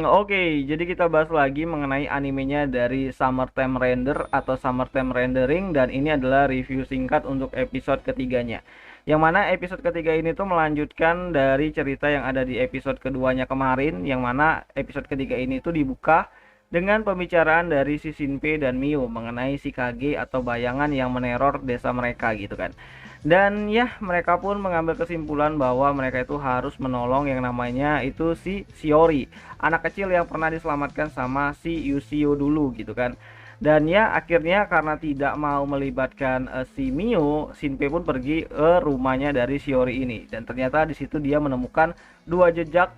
Oke. Jadi kita bahas lagi mengenai animenya dari Summertime Render atau Summertime Rendering, dan ini adalah review singkat untuk episode ketiganya. Yang mana episode ketiga ini tuh melanjutkan dari cerita yang ada di episode keduanya kemarin, yang mana episode ketiga ini tuh dibuka dengan pembicaraan dari si Shinpei dan Mio mengenai si Kage atau bayangan yang meneror desa mereka gitu kan. Dan ya, mereka pun mengambil kesimpulan bahwa mereka itu harus menolong yang namanya itu si Shiori, anak kecil yang pernah diselamatkan sama si Yusio dulu gitu kan. Dan ya, akhirnya karena tidak mau melibatkan si Mio, Shinpei pun pergi ke rumahnya dari Shiori ini. Dan ternyata di situ dia menemukan dua jejak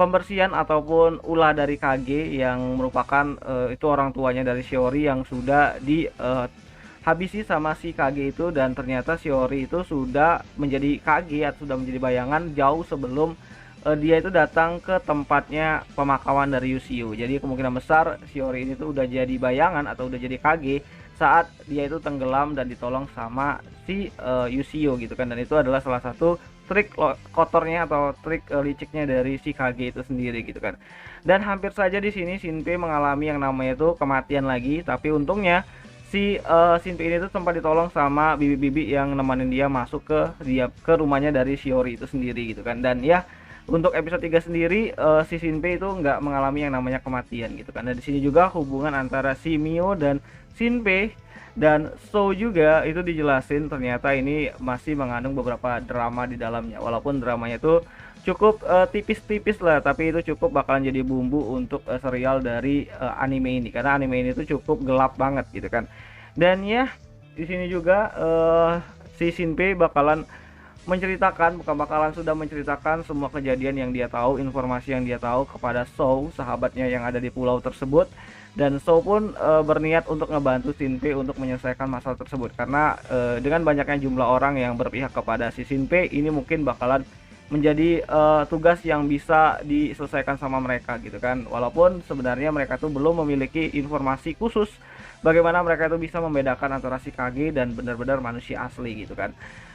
pembersihan ataupun ulah dari Kage yang merupakan itu orang tuanya dari Shiori yang sudah di habisi sama si Kage itu. Dan ternyata Shiori itu sudah menjadi Kage atau sudah menjadi bayangan jauh sebelum dia itu datang ke tempatnya pemakaman dari Yusio. Jadi kemungkinan besar Shiori ini tuh udah jadi bayangan atau udah jadi Kage saat dia itu tenggelam dan ditolong sama si Yusio gitu kan. Dan itu adalah salah satu trik kotornya atau trik liciknya dari si Kage itu sendiri gitu kan. Dan hampir saja di sini Shinpei mengalami yang namanya itu kematian lagi, tapi untungnya si Shinpei ini tuh sempat ditolong sama bibi-bibi yang nemenin dia masuk ke rumahnya dari Shiori itu sendiri gitu kan. Dan ya, untuk episode 3 sendiri si Shinpei itu nggak mengalami yang namanya kematian gitu kan. Dan di sini juga hubungan antara si Mio dan Shinpei dan So juga itu dijelasin ternyata ini masih mengandung beberapa drama di dalamnya. Walaupun dramanya itu cukup tipis-tipis lah, tapi itu cukup bakalan jadi bumbu untuk serial dari anime ini, karena anime ini tuh cukup gelap banget gitu kan. Dan ya, di sini juga si Shinpei bakalan menceritakan, bukan bakalan, sudah menceritakan semua kejadian yang dia tahu, informasi yang dia tahu kepada Sou, sahabatnya yang ada di pulau tersebut. Dan Sou pun berniat untuk ngebantu Shinpei untuk menyelesaikan masalah tersebut, karena dengan banyaknya jumlah orang yang berpihak kepada si Shinpei ini mungkin bakalan menjadi tugas yang bisa diselesaikan sama mereka gitu kan. Walaupun sebenarnya mereka tuh belum memiliki informasi khusus bagaimana mereka itu bisa membedakan antara si Kage dan benar-benar manusia asli gitu kan.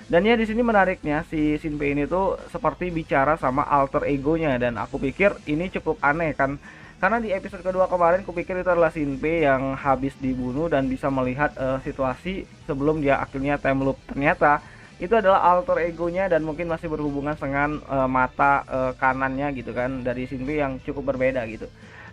Dan ya, di sini menariknya si Shinpei ini tuh seperti bicara sama alter egonya, dan aku pikir ini cukup aneh kan. Karena di episode kedua kemarin kupikir itu adalah Shinpei yang habis dibunuh dan bisa melihat situasi sebelum dia akhirnya time loop. Ternyata itu adalah alter egonya dan mungkin masih berhubungan dengan mata kanannya gitu kan dari Shinpei yang cukup berbeda gitu.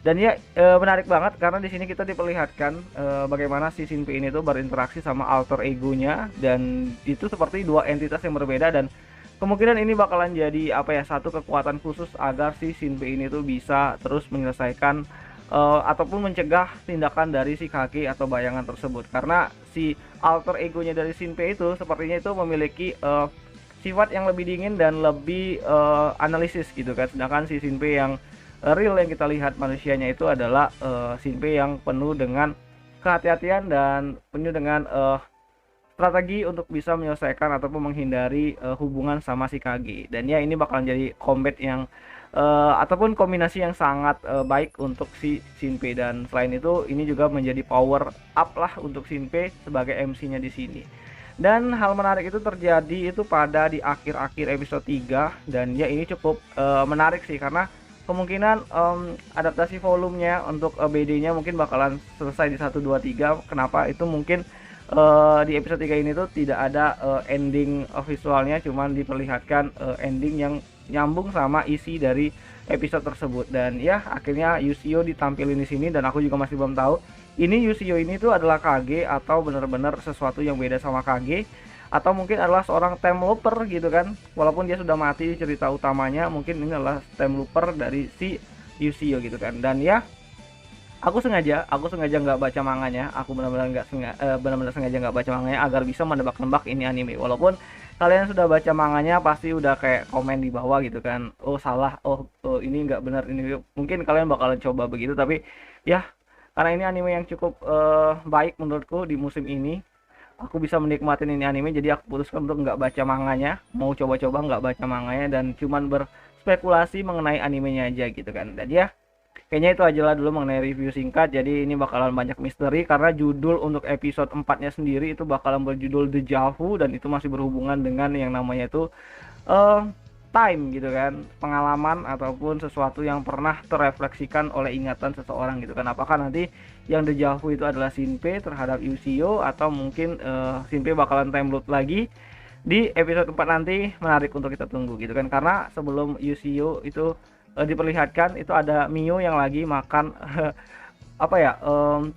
Dan ya, menarik banget karena di sini kita diperlihatkan bagaimana si Shinpei ini tuh berinteraksi sama alter egonya, dan itu seperti dua entitas yang berbeda. Dan kemungkinan ini bakalan jadi apa ya, satu kekuatan khusus agar si Shinpei ini tuh bisa terus menyelesaikan ataupun mencegah tindakan dari si Kage atau bayangan tersebut. Karena si alter egonya dari Shinpei itu sepertinya itu memiliki sifat yang lebih dingin dan lebih analisis gitu kan. Sedangkan si Shinpei yang real yang kita lihat manusianya itu adalah Shinpei yang penuh dengan kehati-hatian dan penuh dengan strategi untuk bisa menyelesaikan ataupun menghindari hubungan sama si Kage. Dan ya, ini bakalan jadi combat yang ataupun kombinasi yang sangat baik untuk si Shinpei. Dan selain itu ini juga menjadi power up lah untuk Shinpei sebagai MC-nya di sini. Dan hal menarik itu terjadi itu pada di akhir-akhir episode 3, dan ya ini cukup menarik sih karena kemungkinan adaptasi volumenya untuk BD-nya mungkin bakalan selesai di 1 2 3. Kenapa itu mungkin di episode 3 ini tuh tidak ada ending visualnya, cuman diperlihatkan ending yang nyambung sama isi dari episode tersebut. Dan ya, akhirnya Yusio ditampilin di sini, dan aku juga masih belum tahu ini Yusio ini tuh adalah Kage atau benar-benar sesuatu yang beda sama Kage, atau mungkin adalah seorang time looper gitu kan. Walaupun dia sudah mati di cerita utamanya, mungkin ini adalah time looper dari si Yusio gitu kan. Dan ya, aku sengaja nggak baca manganya. Aku benar-benar sengaja nggak baca manganya agar bisa menebak-nebak ini anime. Walaupun kalian sudah baca manganya pasti udah kayak komen di bawah gitu kan, oh salah, oh ini nggak benar, ini mungkin kalian bakalan coba begitu. Tapi ya, karena ini anime yang cukup baik menurutku di musim ini, aku bisa menikmatin ini anime, jadi aku putuskan untuk nggak baca manganya, mau coba-coba nggak baca manganya dan cuman berspekulasi mengenai animenya aja gitu kan. Dan ya, kayaknya itu aja lah dulu mengenai review singkat. Jadi ini bakalan banyak misteri karena judul untuk episode 4-nya sendiri itu bakalan berjudul Deja Vu, dan itu masih berhubungan dengan yang namanya itu time gitu kan, pengalaman ataupun sesuatu yang pernah terefleksikan oleh ingatan seseorang gitu kan. Apakah nanti yang deja vu itu adalah Shinpei terhadap Yushio, atau mungkin Shinpei bakalan time loop lagi di episode 4 nanti. Menarik untuk kita tunggu gitu kan, karena sebelum Yushio itu diperlihatkan itu ada Mio yang lagi makan apa ya,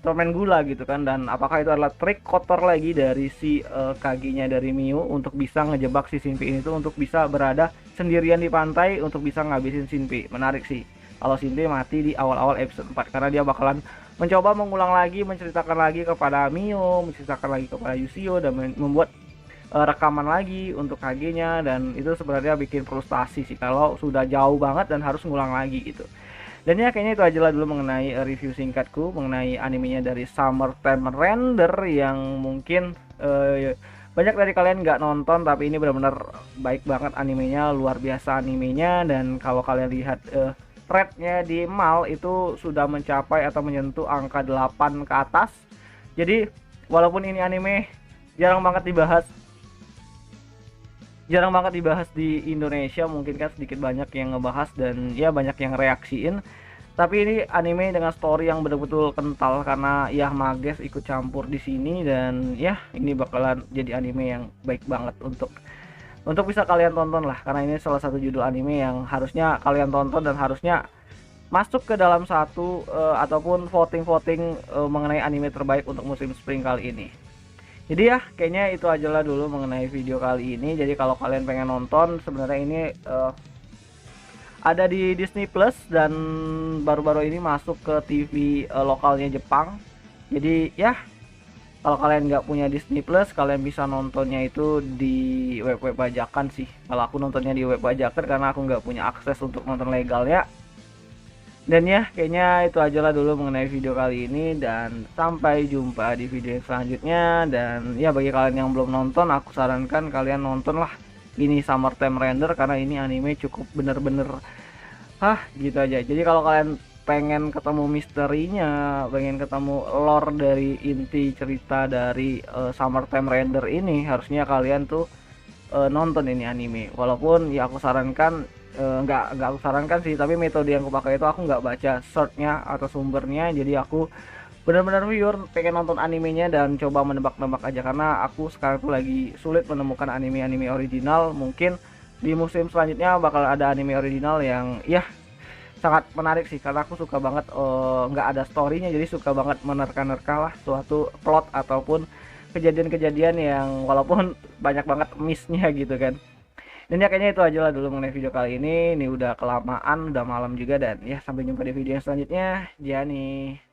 permen gula gitu kan. Dan apakah itu adalah trik kotor lagi dari si Kage-nya dari Mio untuk bisa ngejebak si Shinpei ini tuh untuk bisa berada sendirian di pantai untuk bisa ngabisin Shinpei. Menarik sih kalau Shinpei mati di awal-awal episode 4, karena dia bakalan mencoba mengulang lagi, menceritakan lagi kepada Mio, menceritakan lagi kepada Yushio, dan membuat rekaman lagi untuk Kage-nya. Dan itu sebenarnya bikin frustasi sih kalau sudah jauh banget dan harus ngulang lagi gitu. Dan ya kayaknya itu aja lah dulu mengenai review singkatku mengenai animenya dari Summertime Render, yang mungkin banyak dari kalian nggak nonton, tapi ini benar-benar baik banget animenya, luar biasa animenya. Dan kalau kalian lihat rate-nya di MAL itu sudah mencapai atau menyentuh angka 8 ke atas. Jadi walaupun ini anime jarang banget dibahas di Indonesia, mungkin kan sedikit banyak yang ngebahas dan ya banyak yang reaksiin, tapi ini anime dengan story yang betul-betul kental karena ya Mages ikut campur di sini. Dan ya ini bakalan jadi anime yang baik banget untuk bisa kalian tonton lah, karena ini salah satu judul anime yang harusnya kalian tonton dan harusnya masuk ke dalam satu ataupun voting mengenai anime terbaik untuk musim spring kali ini. Jadi ya kayaknya itu aja lah dulu mengenai video kali ini. Jadi kalau kalian pengen nonton, sebenarnya ini ada di Disney Plus dan baru-baru ini masuk ke TV lokalnya Jepang. Jadi ya kalau kalian nggak punya Disney Plus, kalian bisa nontonnya itu di web-web bajakan sih. Kalau aku nontonnya di web bajakan karena aku nggak punya akses untuk nonton legal ya. Dan ya kayaknya itu aja lah dulu mengenai video kali ini, dan sampai jumpa di video yang selanjutnya. Dan ya bagi kalian yang belum nonton, aku sarankan kalian nonton lah ini Summertime Render, karena ini anime cukup bener-bener gitu aja. Jadi kalau kalian pengen ketemu misterinya, pengen ketemu lore dari inti cerita dari Summertime Render ini, harusnya kalian tuh nonton ini anime. Walaupun ya aku sarankan nggak aku sarankan sih, tapi metode yang aku pakai itu aku nggak baca source-nya atau sumbernya. Jadi aku benar-benar pure pengen nonton animenya dan coba menebak-nebak aja, karena aku sekarang tuh lagi sulit menemukan anime-anime original. Mungkin di musim selanjutnya bakal ada anime original yang ya sangat menarik sih, karena aku suka banget nggak ada storynya, jadi suka banget menerka-nerka lah suatu plot ataupun kejadian-kejadian yang walaupun banyak banget miss-nya gitu kan. Dan ya kayaknya itu aja lah dulu mengenai video kali ini. Ini udah kelamaan, udah malam juga, dan ya sampai jumpa di video yang selanjutnya. Jani.